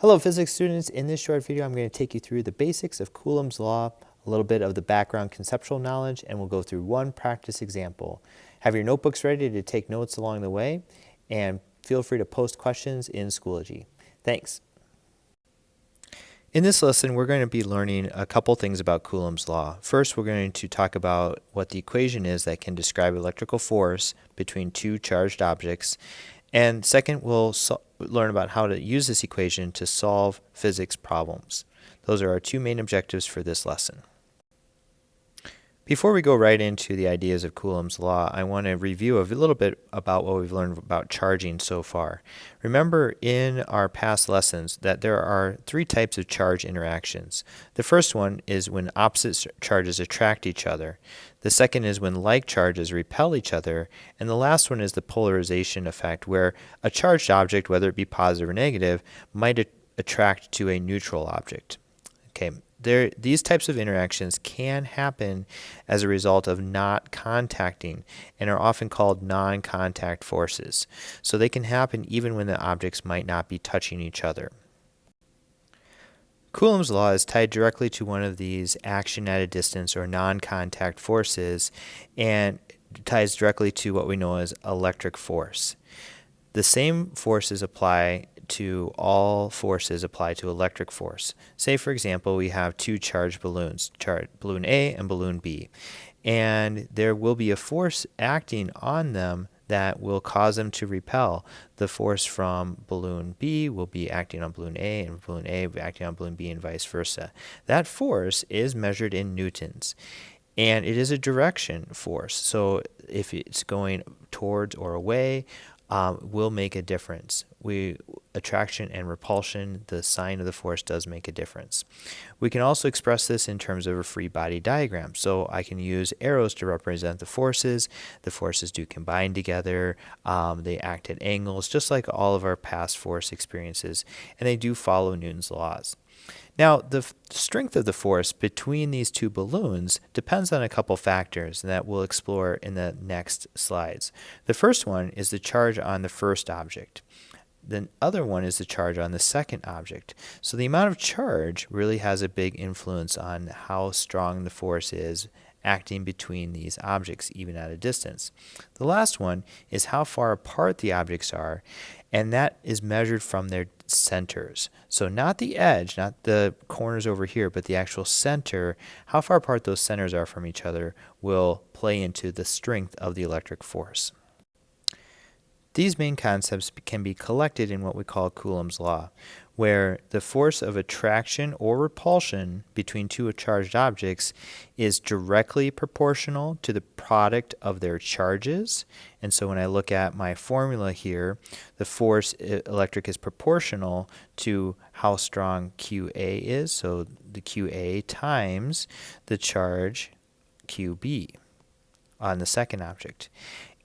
Hello physics students, in this short video I'm going to take you through the basics of Coulomb's Law, a little bit of the background conceptual knowledge, and we'll go through one practice example. Have your notebooks ready to take notes along the way, and feel free to post questions in Schoology. Thanks. In this lesson, we're going to be learning a couple things about Coulomb's Law. First, we're going to talk about what the equation is that can describe electrical force between two charged objects. And second, we'll learn about how to use this equation to solve physics problems. Those are our two main objectives for this lesson. Before we go right into the ideas of Coulomb's Law, I want to review a little bit about what we've learned about charging so far. Remember in our past lessons that there are three types of charge interactions. The first one is when opposite charges attract each other. The second is when like charges repel each other. And the last one is the polarization effect, where a charged object, whether it be positive or negative, might attract to a neutral object. Okay. These types of interactions can happen as a result of not contacting and are often called non-contact forces. So they can happen even when the objects might not be touching each other. Coulomb's law is tied directly to one of these action at a distance or non-contact forces and ties directly to what we know as electric force. The same forces apply to all forces apply to electric force. Say, for example, we have two charged balloons, balloon A and balloon B, and there will be a force acting on them that will cause them to repel. The force from balloon B will be acting on balloon A, and balloon A will be acting on balloon B, and vice versa. That force is measured in newtons, and it is a direction force. So if it's going towards or away, will make a difference. Attraction and repulsion, the sign of the force does make a difference. We can also express this in terms of a free body diagram. So I can use arrows to represent the forces. The forces do combine together. They act at angles, just like all of our past force experiences, and they do follow Newton's laws. Now, the strength of the force between these two balloons depends on a couple factors that we'll explore in the next slides. The first one is the charge on the first object. The other one is the charge on the second object. So the amount of charge really has a big influence on how strong the force is acting between these objects, even at a distance. The last one is how far apart the objects are, and that is measured from their centers. So not the edge, not the corners over here, but the actual center. How far apart those centers are from each other will play into the strength of the electric force. These main concepts can be collected in what we call Coulomb's law, where the force of attraction or repulsion between two charged objects is directly proportional to the product of their charges. And so when I look at my formula here, the force electric is proportional to how strong QA is, so the QA times the charge QB on the second object,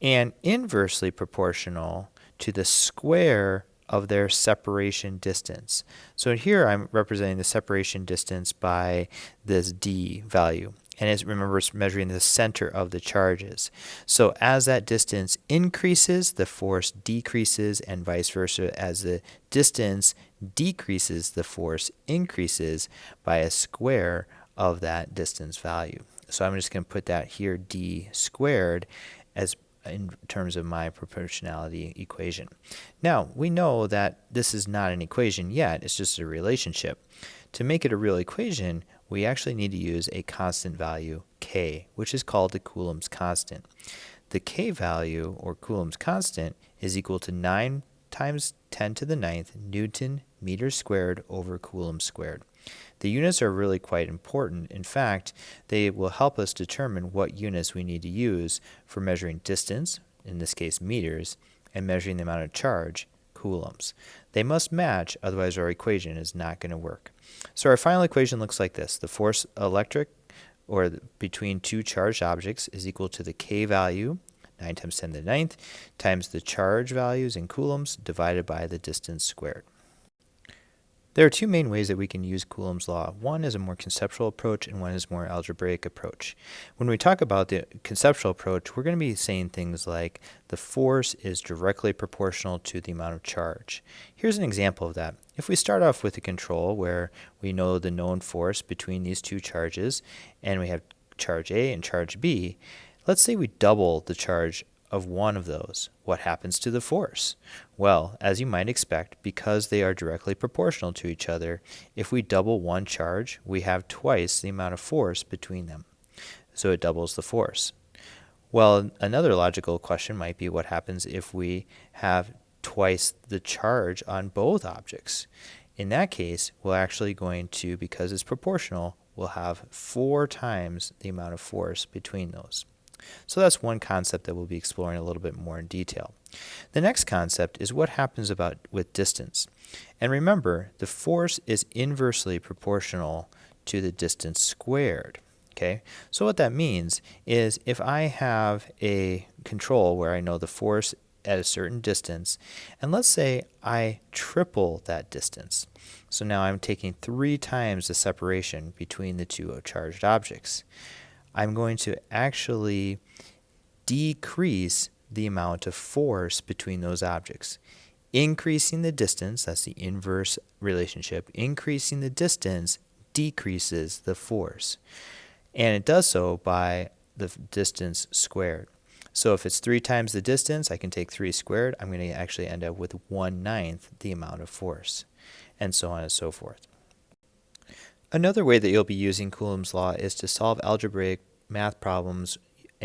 and inversely proportional to the square of their separation distance. So here I'm representing the separation distance by this d value, and remember, it's measuring the center of the charges. So as that distance increases, the force decreases, and vice versa. As the distance decreases, the force increases by a square of that distance value. So I'm just going to put that here, d squared, as in terms of my proportionality equation. Now, we know that this is not an equation yet, it's just a relationship. To make it a real equation, we actually need to use a constant value, k, which is called the Coulomb's constant. The k value, or Coulomb's constant, is equal to 9 times 10 to the 9th Newton meters squared over Coulomb squared. The units are really quite important. In fact, they will help us determine what units we need to use for measuring distance, in this case meters, and measuring the amount of charge, coulombs. They must match, otherwise our equation is not going to work. So our final equation looks like this. The force electric, or between two charged objects, is equal to the k value, 9 times 10 to the 9th, times the charge values in coulombs divided by the distance squared. There are two main ways that we can use Coulomb's law. One is a more conceptual approach and one is a more algebraic approach. When we talk about the conceptual approach, we're going to be saying things like the force is directly proportional to the amount of charge. Here's an example of that. If we start off with a control where we know the known force between these two charges and we have charge A and charge B, let's say we double the charge of one of those. What happens to the force? Well, as you might expect, because they are directly proportional to each other, if we double one charge, we have twice the amount of force between them. So it doubles the force. Well, another logical question might be what happens if we have twice the charge on both objects? In that case, we're actually going to, because it's proportional, we'll have 4 times the amount of force between those. So that's one concept that we'll be exploring a little bit more in detail. The next concept is what happens with distance. And remember, the force is inversely proportional to the distance squared. Okay, so what that means is if I have a control where I know the force at a certain distance, and let's say I triple that distance. So now I'm taking 3 times the separation between the two charged objects. I'm going to actually decrease the amount of force between those objects. Increasing the distance, that's the inverse relationship, increasing the distance decreases the force. And it does so by the distance squared. So if it's 3 times the distance, I can take 3 squared. I'm going to actually end up with 1/9 the amount of force, and so on and so forth. Another way that you'll be using Coulomb's law is to solve algebraic math problems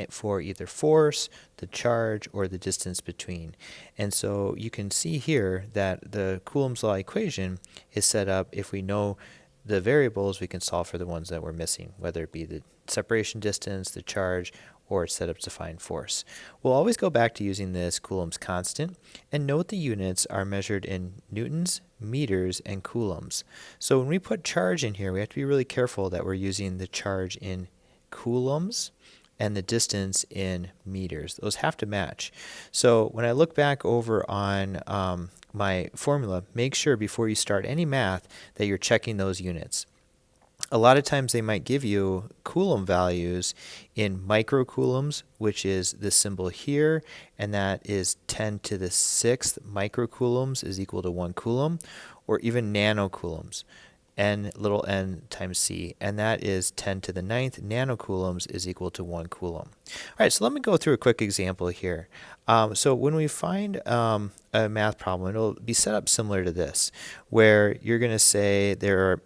for either force, the charge, or the distance between. And so you can see here that the Coulomb's law equation is set up if we know the variables, we can solve for the ones that we're missing, whether it be the separation distance, the charge, or set up to find force. We'll always go back to using this Coulomb's constant, and note the units are measured in newtons, meters, and coulombs. So when we put charge in here, we have to be really careful that we're using the charge in coulombs and the distance in meters. Those have to match. So when I look back over on my formula, make sure before you start any math that you're checking those units. A lot of times they might give you Coulomb values in microcoulombs, which is this symbol here, and that is 10 to the 6th microcoulombs is equal to 1 coulomb, or even nanocoulombs, little n times c, and that is 10 to the 9th nanocoulombs is equal to 1 coulomb. All right, so let me go through a quick example here. So when we find a math problem, it'll be set up similar to this, where you're going to say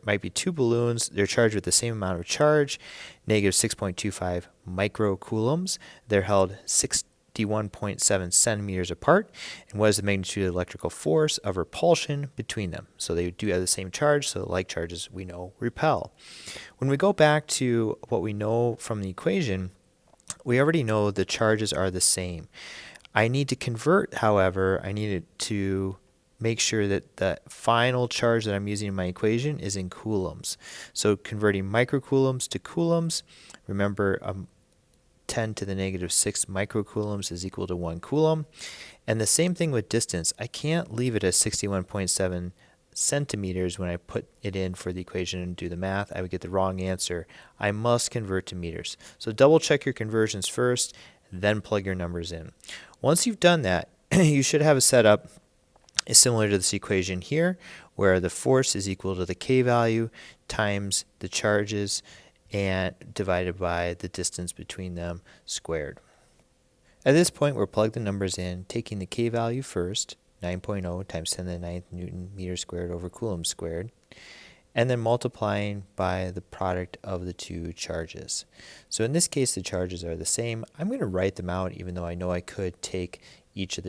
might be 2 balloons, they're charged with the same amount of charge, negative 6.25 microcoulombs. They're held 61.7 centimeters apart, and what is the magnitude of the electrical force of repulsion between them? So they do have the same charge, so like charges we know repel. When we go back to what we know from the equation, we already know the charges are the same. I need to convert, however, I need to make sure that the final charge that I'm using in my equation is in coulombs. So converting microcoulombs to coulombs, remember 10 to the negative 6 microcoulombs is equal to 1 coulomb. And the same thing with distance. I can't leave it as 61.7 centimeters when I put it in for the equation and do the math. I would get the wrong answer. I must convert to meters. So double check your conversions first, then plug your numbers in. Once you've done that, you should have a setup similar to this equation here, where the force is equal to the k value times the charges and divided by the distance between them squared. At this point, we'll plug the numbers in, taking the k value first, 9.0 times 10 to the 9th Newton meter squared over Coulomb squared, and then multiplying by the product of the two charges. So in this case, the charges are the same. I'm going to write them out, even though I know I could take each of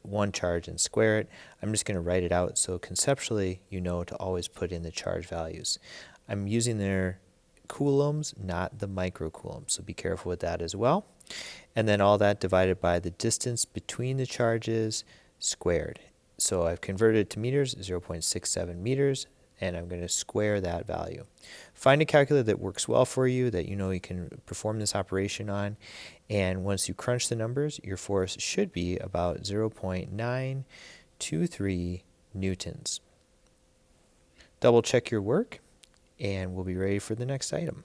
one charge and square it. I'm just going to write it out so conceptually you know to always put in the charge values. I'm using their coulombs, not the microcoulombs, so be careful with that as well. And then all that divided by the distance between the charges squared. So I've converted it to meters, 0.67 meters, and I'm going to square that value. Find a calculator that works well for you, that you know you can perform this operation on, and once you crunch the numbers, your force should be about 0.923 newtons. double check your work, and we'll be ready for the next item.